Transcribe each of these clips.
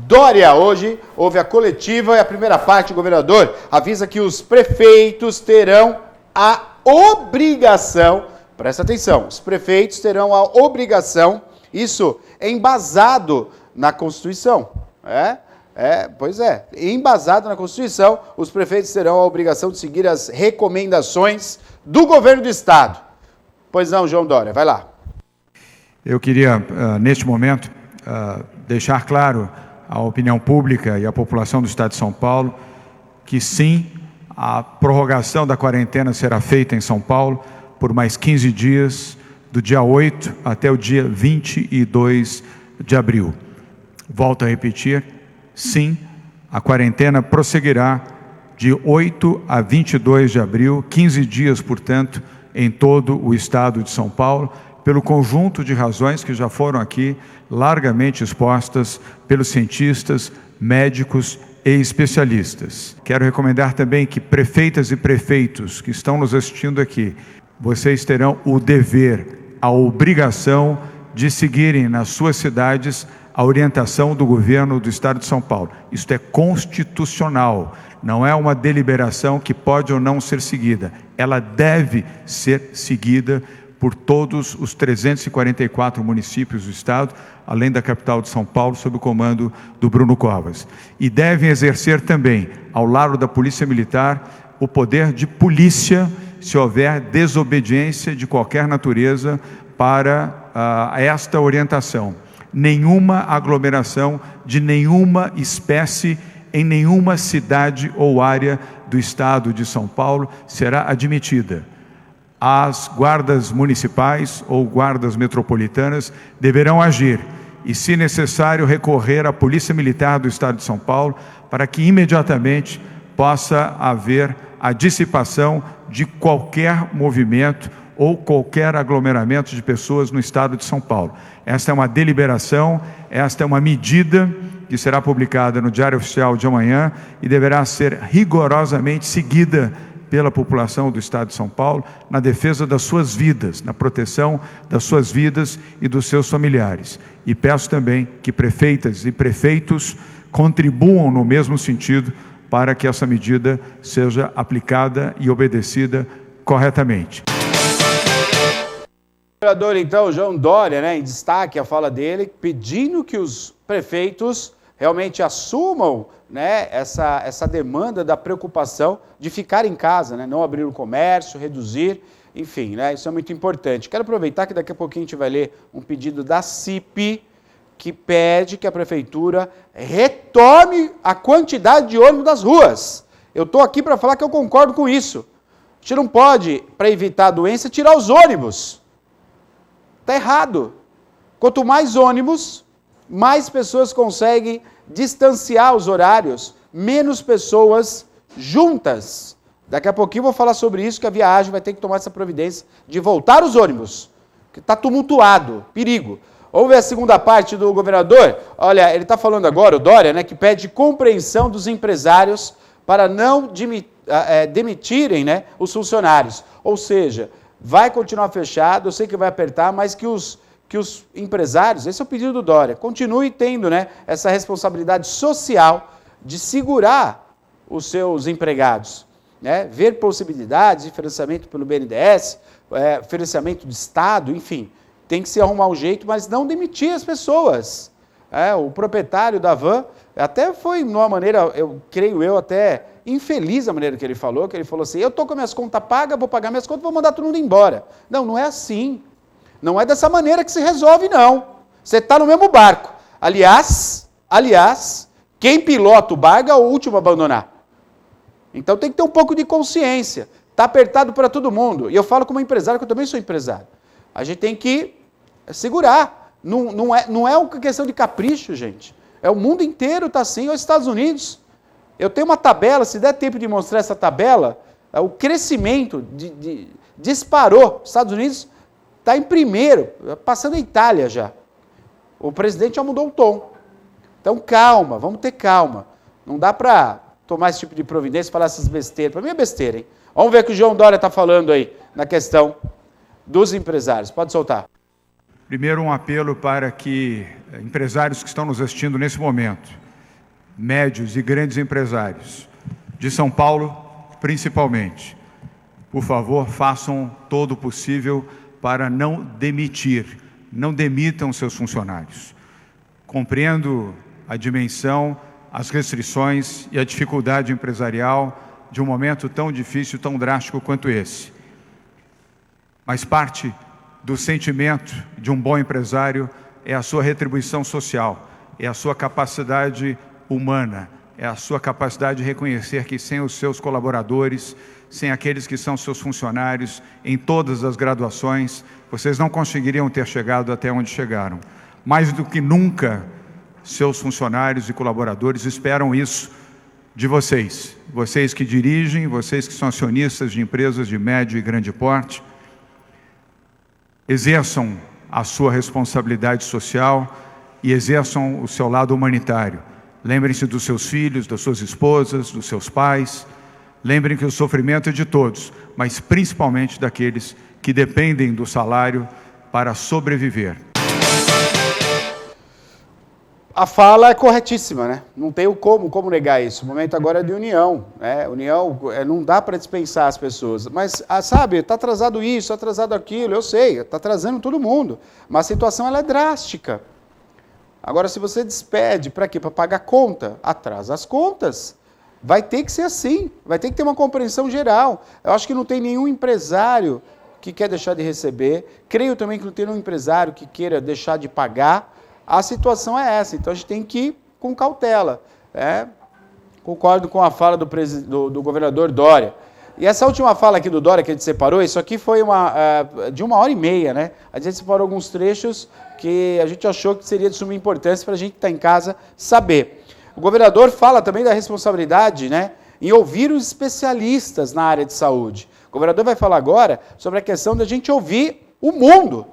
Dória, hoje houve a coletiva e a primeira parte, o governador avisa que os prefeitos terão a obrigação, presta atenção, os prefeitos terão a obrigação, isso é embasado na Constituição, embasado na Constituição, os prefeitos terão a obrigação de seguir as recomendações do governo do Estado. Pois não, João Dória, vai lá. Eu queria, neste momento, deixar claro à opinião pública e à população do Estado de São Paulo que sim, a prorrogação da quarentena será feita em São Paulo por mais 15 dias, do dia 8 até o dia 22 de abril. Volto a repetir, sim, a quarentena prosseguirá de 8 a 22 de abril, 15 dias, portanto, em todo o Estado de São Paulo, pelo conjunto de razões que já foram aqui largamente expostas pelos cientistas, médicos e especialistas. Quero recomendar também que prefeitas e prefeitos que estão nos assistindo aqui, vocês terão o dever, a obrigação de seguirem nas suas cidades a orientação do governo do Estado de São Paulo. Isto é constitucional, não é uma deliberação que pode ou não ser seguida. Ela deve ser seguida por todos os 344 municípios do Estado, além da capital de São Paulo, sob o comando do Bruno Covas. E devem exercer também, ao lado da Polícia Militar, o poder de polícia, se houver desobediência de qualquer natureza para esta orientação. Nenhuma aglomeração de nenhuma espécie em nenhuma cidade ou área do Estado de São Paulo será admitida. As guardas municipais ou guardas metropolitanas deverão agir e, se necessário, recorrer à Polícia Militar do Estado de São Paulo para que imediatamente possa haver a dissipação de qualquer movimento ou qualquer aglomeramento de pessoas no Estado de São Paulo. Esta é uma deliberação, esta é uma medida que será publicada no Diário Oficial de amanhã e deverá ser rigorosamente seguida pela população do Estado de São Paulo, na defesa das suas vidas, na proteção das suas vidas e dos seus familiares. E peço também que prefeitas e prefeitos contribuam no mesmo sentido para que essa medida seja aplicada e obedecida corretamente. O vereador, então, João Dória, em destaque a fala dele, pedindo que os prefeitos realmente assumam essa demanda da preocupação de ficar em casa, não abrir o comércio, reduzir, enfim, isso é muito importante. Quero aproveitar que daqui a pouquinho a gente vai ler um pedido da CIP, que pede que a prefeitura retome a quantidade de ônibus das ruas. Eu estou aqui para falar que eu concordo com isso. A gente não pode, para evitar a doença, tirar os ônibus. Está errado. Quanto mais ônibus, mais pessoas conseguem distanciar os horários, menos pessoas juntas. Daqui a pouquinho eu vou falar sobre isso, que a Viagem vai ter que tomar essa providência de voltar os ônibus, que está tumultuado, perigo. Vamos ver a segunda parte do governador? Olha, ele está falando agora, o Dória, que pede compreensão dos empresários para não demitirem os funcionários. Ou seja, vai continuar fechado, eu sei que vai apertar, mas que os empresários, esse é o pedido do Dória, continue tendo essa responsabilidade social de segurar os seus empregados, ver possibilidades de financiamento pelo BNDES, financiamento do Estado, enfim, tem que se arrumar um jeito, mas não demitir as pessoas. O proprietário da van até foi, de uma maneira, até infeliz a maneira que ele falou assim, eu estou com minhas contas pagas, vou pagar minhas contas, vou mandar todo mundo embora. Não é assim. Não é dessa maneira que se resolve, não. Você está no mesmo barco. Aliás, quem pilota o barco é o último a abandonar. Então tem que ter um pouco de consciência. Está apertado para todo mundo. E eu falo como empresário, que eu também sou empresário. A gente tem que segurar. Não é uma questão de capricho, gente. O mundo inteiro está assim, os Estados Unidos. Eu tenho uma tabela, se der tempo de mostrar essa tabela, o crescimento disparou. Os Estados Unidos está em primeiro, passando a Itália já. O presidente já mudou o tom. Então, calma, vamos ter calma. Não dá para tomar esse tipo de providência e falar essas besteiras. Para mim é besteira, hein? Vamos ver o que o João Dória está falando aí, na questão dos empresários. Pode soltar. Primeiro, um apelo para que empresários que estão nos assistindo nesse momento, médios e grandes empresários, de São Paulo principalmente, por favor, façam todo o possível para não demitir, não demitam seus funcionários. Compreendo a dimensão, as restrições e a dificuldade empresarial de um momento tão difícil, tão drástico quanto esse. Mas parte do sentimento de um bom empresário é a sua retribuição social, é a sua capacidade humana, é a sua capacidade de reconhecer que sem os seus colaboradores, sem aqueles que são seus funcionários, em todas as graduações, vocês não conseguiriam ter chegado até onde chegaram. Mais do que nunca, seus funcionários e colaboradores esperam isso de vocês. Vocês que dirigem, vocês que são acionistas de empresas de médio e grande porte, exerçam a sua responsabilidade social e exerçam o seu lado humanitário. Lembrem-se dos seus filhos, das suas esposas, dos seus pais. Lembrem que o sofrimento é de todos, mas principalmente daqueles que dependem do salário para sobreviver. A fala é corretíssima, né? Não tem como negar isso. O momento agora é de união, né? União, não dá para dispensar as pessoas. Mas, sabe, está atrasado isso, atrasado aquilo, eu sei, está atrasando todo mundo. Mas a situação ela é drástica. Agora, se você despede, para quê? Para pagar conta? Atrasa as contas. Vai ter que ser assim, vai ter que ter uma compreensão geral. Eu acho que não tem nenhum empresário que quer deixar de receber. Creio também que não tem nenhum empresário que queira deixar de pagar. A situação é essa, então a gente tem que ir com cautela. Concordo com a fala do governador Dória. E essa última fala aqui do Dória que a gente separou, isso aqui foi de 1h30, né? A gente separou alguns trechos que a gente achou que seria de suma importância para a gente que está em casa saber. O governador fala também da responsabilidade, né, em ouvir os especialistas na área de saúde. O governador vai falar agora sobre a questão da gente ouvir o mundo.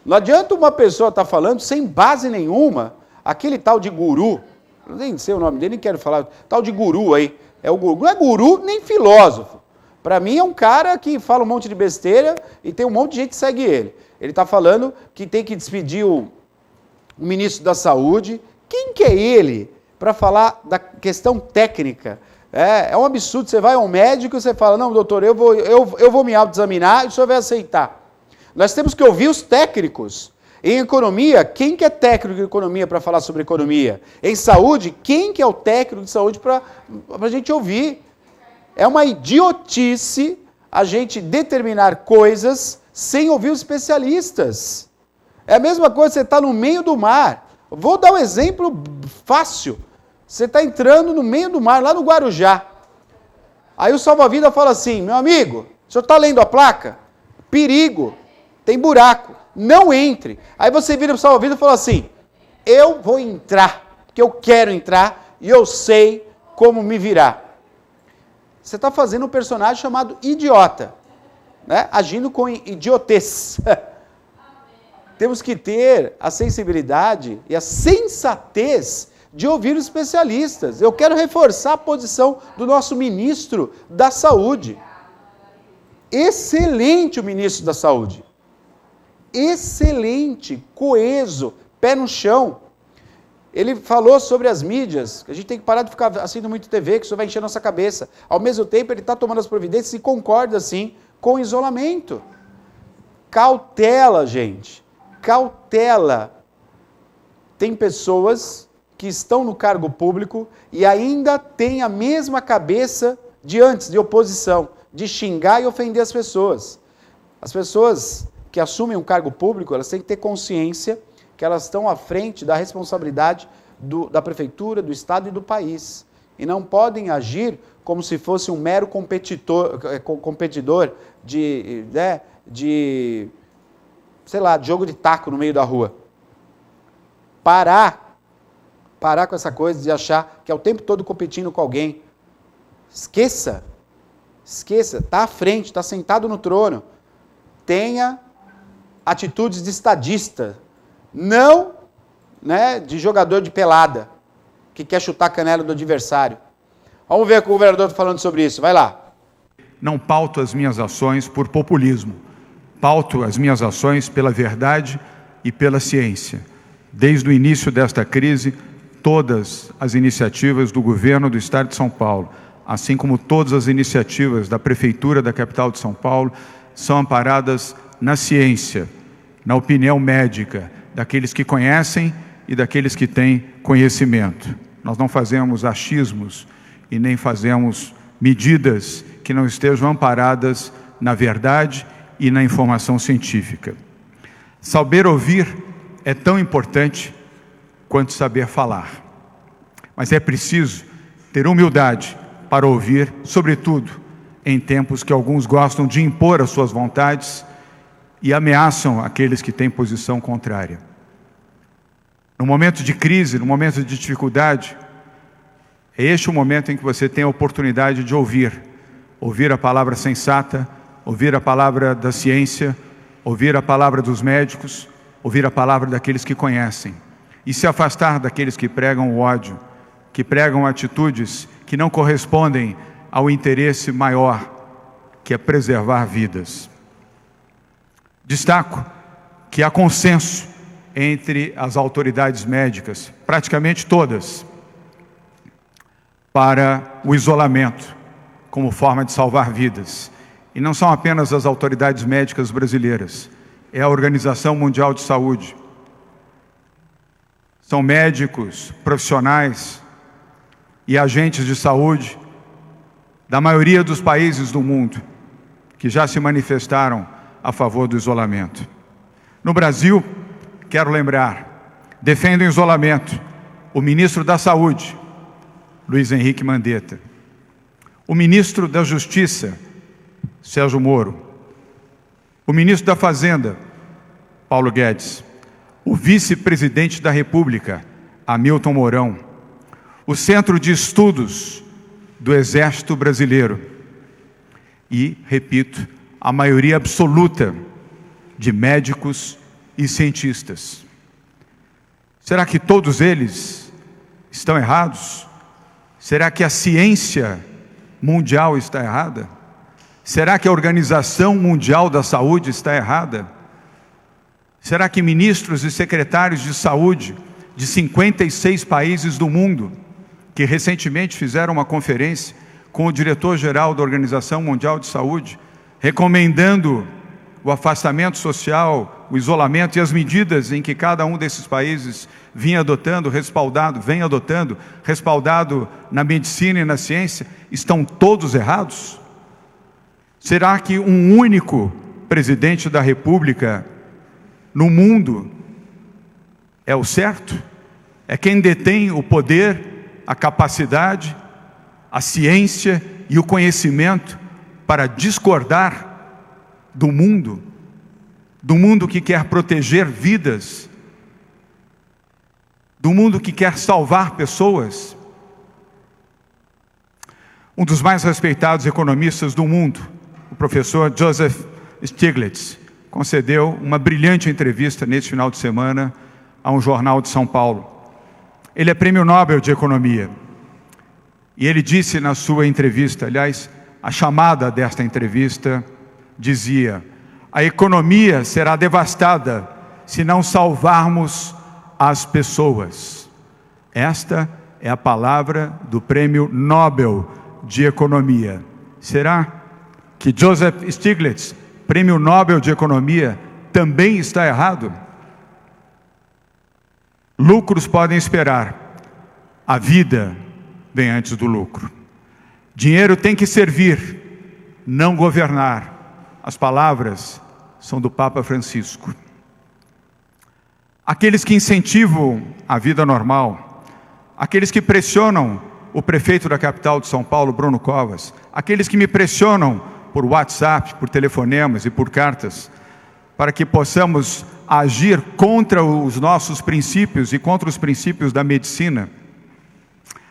Não adianta uma pessoa estar falando sem base nenhuma, aquele tal de guru, não nem sei o nome dele, nem quero falar, tal de guru aí, o guru, não é guru nem filósofo. Para mim é um cara que fala um monte de besteira e tem um monte de gente que segue ele. Ele está falando que tem que despedir o ministro da Saúde. Quem que é ele para falar da questão técnica? É um absurdo, você vai ao médico e você fala, não, doutor, eu vou me autoexaminar e o senhor vai aceitar. Nós temos que ouvir os técnicos. Em economia, quem que é técnico de economia para falar sobre economia? Em saúde, quem que é o técnico de saúde para a gente ouvir? É uma idiotice a gente determinar coisas sem ouvir os especialistas. É a mesma coisa, você está no meio do mar. Vou dar um exemplo fácil. Você está entrando no meio do mar, lá no Guarujá. Aí o salva-vidas fala assim, meu amigo, o senhor está lendo a placa? Perigo. Tem buraco, não entre. Aí você vira para o salva-vidas e fala assim, eu vou entrar, porque eu quero entrar e eu sei como me virar. Você está fazendo um personagem chamado idiota, né? Agindo com idiotez. Temos que ter a sensibilidade e a sensatez de ouvir os especialistas. Eu quero reforçar a posição do nosso ministro da Saúde. Excelente o ministro da Saúde. Excelente, coeso, pé no chão. Ele falou sobre as mídias, que a gente tem que parar de ficar assistindo muito TV, que isso vai encher a nossa cabeça. Ao mesmo tempo, ele está tomando as providências e concorda, sim, com o isolamento. Cautela, gente. Cautela. Tem pessoas que estão no cargo público e ainda têm a mesma cabeça de antes, de oposição, de xingar e ofender as pessoas. As pessoas que assumem um cargo público, elas têm que ter consciência que elas estão à frente da responsabilidade da prefeitura, do estado e do país. E não podem agir como se fosse um mero competidor de jogo de taco no meio da rua. Parar com essa coisa de achar que é o tempo todo competindo com alguém. Esqueça, está à frente, está sentado no trono. Tenha atitudes de estadista, não, né, de jogador de pelada, que quer chutar a canela do adversário. Vamos ver o que o governador está falando sobre isso, vai lá. Não pauto as minhas ações por populismo, pauto as minhas ações pela verdade e pela ciência. Desde o início desta crise, todas as iniciativas do governo do Estado de São Paulo, assim como todas as iniciativas da Prefeitura da capital de São Paulo, são amparadas na ciência, na opinião médica, daqueles que conhecem e daqueles que têm conhecimento. Nós não fazemos achismos e nem fazemos medidas que não estejam amparadas na verdade e na informação científica. Saber ouvir é tão importante quanto saber falar. Mas é preciso ter humildade para ouvir, sobretudo em tempos que alguns gostam de impor as suas vontades e ameaçam aqueles que têm posição contrária. No momento de crise, no momento de dificuldade, é este o momento em que você tem a oportunidade de ouvir a palavra sensata, ouvir a palavra da ciência, ouvir a palavra dos médicos, ouvir a palavra daqueles que conhecem e se afastar daqueles que pregam o ódio, que pregam atitudes que não correspondem ao interesse maior, que é preservar vidas. Destaco que há consenso entre as autoridades médicas, praticamente todas, para o isolamento como forma de salvar vidas. E não são apenas as autoridades médicas brasileiras, é a Organização Mundial de Saúde. São médicos, profissionais e agentes de saúde da maioria dos países do mundo que já se manifestaram a favor do isolamento. No Brasil, quero lembrar, defende o isolamento o ministro da Saúde, Luiz Henrique Mandetta, o ministro da Justiça, Sérgio Moro, o ministro da Fazenda, Paulo Guedes, o vice-presidente da República, Hamilton Mourão, o Centro de Estudos do Exército Brasileiro e, repito, a maioria absoluta de médicos e cientistas. Será que todos eles estão errados? Será que a ciência mundial está errada? Será que a Organização Mundial da Saúde está errada? Será que ministros e secretários de saúde de 56 países do mundo, que recentemente fizeram uma conferência com o diretor-geral da Organização Mundial de Saúde, recomendando o afastamento social, o isolamento e as medidas em que cada um desses países vem adotando, respaldado na medicina e na ciência, estão todos errados? Será que um único presidente da República no mundo é o certo? É quem detém o poder, a capacidade, a ciência e o conhecimento para discordar do mundo que quer proteger vidas, do mundo que quer salvar pessoas. Um dos mais respeitados economistas do mundo, o professor Joseph Stiglitz, concedeu uma brilhante entrevista neste final de semana a um jornal de São Paulo. Ele é prêmio Nobel de Economia. E ele disse na sua entrevista, aliás, a chamada desta entrevista dizia: a economia será devastada se não salvarmos as pessoas. Esta é a palavra do prêmio Nobel de Economia. Será que Joseph Stiglitz, prêmio Nobel de Economia, também está errado? Lucros podem esperar, a vida vem antes do lucro. Dinheiro tem que servir, não governar. As palavras são do Papa Francisco. Aqueles que incentivam a vida normal, aqueles que pressionam o prefeito da capital de São Paulo, Bruno Covas, aqueles que me pressionam por WhatsApp, por telefonemas e por cartas, para que possamos agir contra os nossos princípios e contra os princípios da medicina.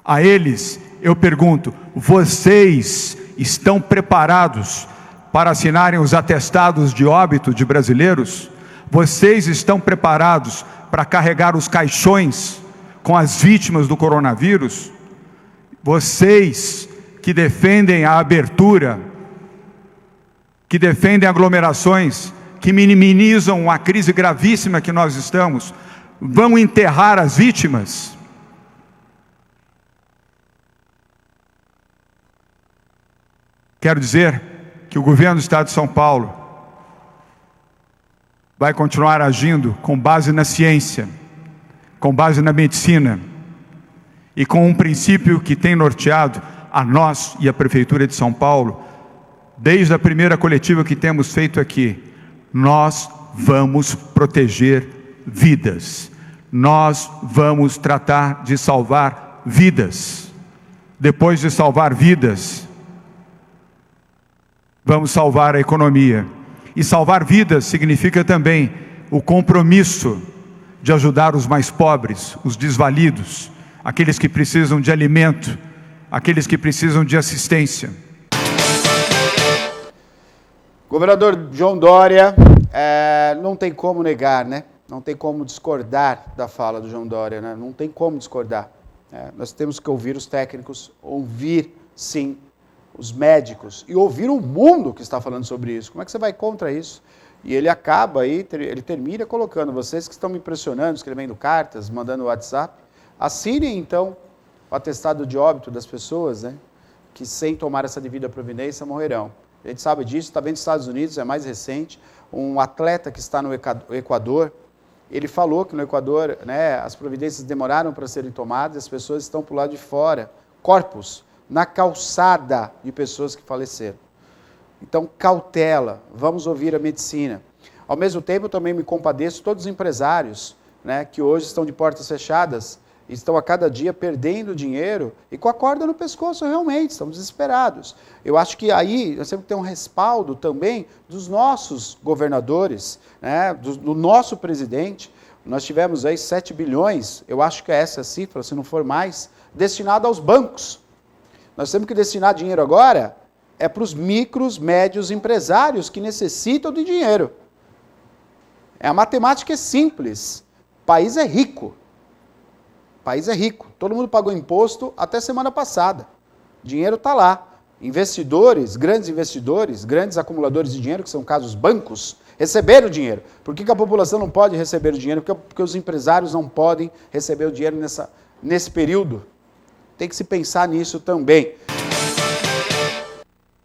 A eles eu pergunto: vocês estão preparados para assinarem os atestados de óbito de brasileiros? Vocês estão preparados para carregar os caixões com as vítimas do coronavírus? Vocês que defendem a abertura, que defendem aglomerações, que minimizam a crise gravíssima que nós estamos, vão enterrar as vítimas? quero dizer que o governo do Estado de São Paulo vai continuar agindo com base na ciência, com base na medicina e com um princípio que tem norteado a nós e a Prefeitura de São Paulo desde a primeira coletiva que temos feito aqui. Nós vamos proteger vidas. Nós vamos tratar de salvar vidas. Depois de salvar vidas, vamos salvar a economia. E salvar vidas significa também o compromisso de ajudar os mais pobres, os desvalidos, aqueles que precisam de alimento, aqueles que precisam de assistência. Governador João Dória, não tem como negar, né? Não tem como discordar da fala do João Dória, né? Não tem como discordar. Nós temos que ouvir os técnicos, ouvir, sim, os médicos e ouvir o mundo que está falando sobre isso. Como é que você vai contra isso? E ele acaba aí, ele termina colocando, vocês que estão me impressionando, escrevendo cartas, mandando WhatsApp, assinem então o atestado de óbito das pessoas, né, que sem tomar essa devida providência morrerão. A gente sabe disso, está vendo nos Estados Unidos, é mais recente, um atleta que está no Equador, ele falou que no Equador, né, as providências demoraram para serem tomadas, as pessoas estão por lá de fora, corpos na calçada de pessoas que faleceram. Então, cautela, vamos ouvir a medicina. Ao mesmo tempo, eu também me compadeço todos os empresários, né, que hoje estão de portas fechadas, estão a cada dia perdendo dinheiro e com a corda no pescoço realmente, estão desesperados. Eu acho que aí nós temos que ter um respaldo também dos nossos governadores, né, do nosso presidente. Nós tivemos aí 7 bilhões, eu acho que é essa a cifra, se não for mais, destinado aos bancos. Nós temos que destinar dinheiro agora para os micros, médios empresários que necessitam de dinheiro. A matemática é simples, o país é rico. O país é rico, todo mundo pagou imposto até semana passada. O dinheiro está lá. Investidores, grandes acumuladores de dinheiro, que são casos bancos, receberam o dinheiro. Por que a população não pode receber o dinheiro? Porque os empresários não podem receber o dinheiro nesse período. Tem que se pensar nisso também.